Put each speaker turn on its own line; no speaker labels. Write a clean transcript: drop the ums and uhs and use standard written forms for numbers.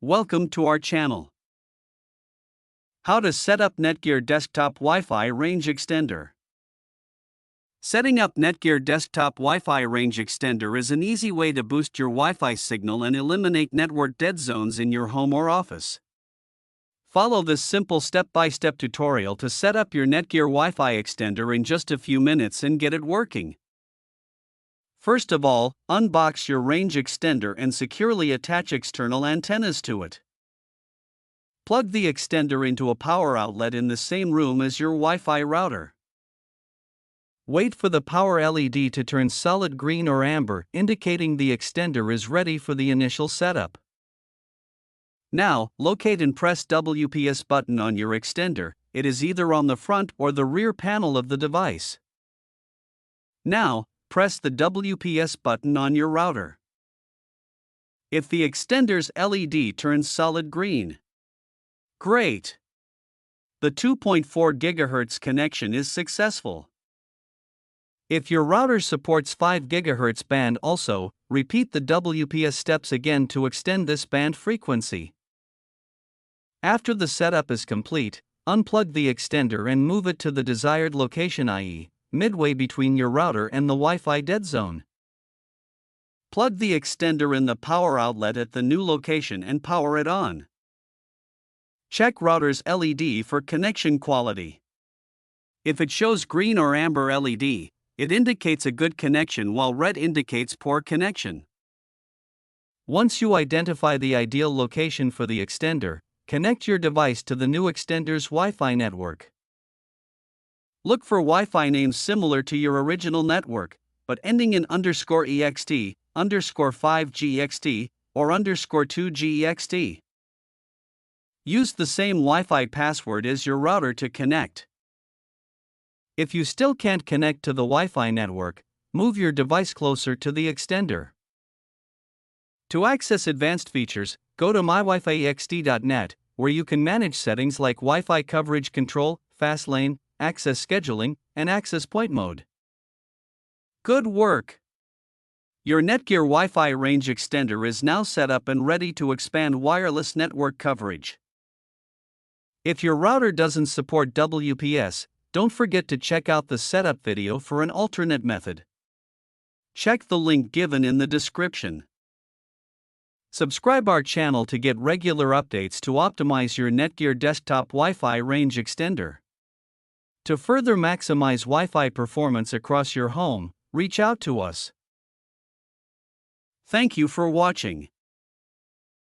Welcome to our channel. How to set up NETGEAR Desktop Wi-Fi Range Extender. Setting up NETGEAR Desktop Wi-Fi Range Extender is an easy way to boost your Wi-Fi signal and eliminate network dead zones in your home or office. Follow this simple step-by-step tutorial to set up your NETGEAR Wi-Fi extender in just a few minutes and get it working. First of all, unbox your range extender and securely attach external antennas to it. Plug the extender into a power outlet in the same room as your Wi-Fi router. Wait for the power LED to turn solid green or amber, indicating the extender is ready for the initial setup. Now, locate and press WPS button on your extender. It is either on the front or the rear panel of the device. Now, press the WPS button on your router. If the extender's LED turns solid green, great! The 2.4 GHz connection is successful. If your router supports 5 GHz band also, repeat the WPS steps again to extend this band frequency. After the setup is complete, unplug the extender and move it to the desired location, i.e., midway between your router and the Wi-Fi dead zone. Plug the extender in the power outlet at the new location and power it on. Check router's LED for connection quality. If it shows green or amber LED, it indicates a good connection, while red indicates poor connection. Once you identify the ideal location for the extender, connect your device to the new extender's Wi-Fi network. Look for Wi-Fi names similar to your original network, but ending in _EXT, _5GXT, or _2GEXT. Use the same Wi-Fi password as your router to connect. If you still can't connect to the Wi-Fi network, move your device closer to the extender. To access advanced features, go to mywifi.ext.net, where you can manage settings like Wi-Fi coverage control, fast lane, access scheduling, and access point mode. Good work! Your NETGEAR Wi-Fi range extender is now set up and ready to expand wireless network coverage. If your router doesn't support WPS, don't forget to check out the setup video for an alternate method. Check the link given in the description. Subscribe our channel to get regular updates to optimize your NETGEAR desktop Wi-Fi range extender. To further maximize Wi-Fi performance across your home, reach out to us. Thank you for watching.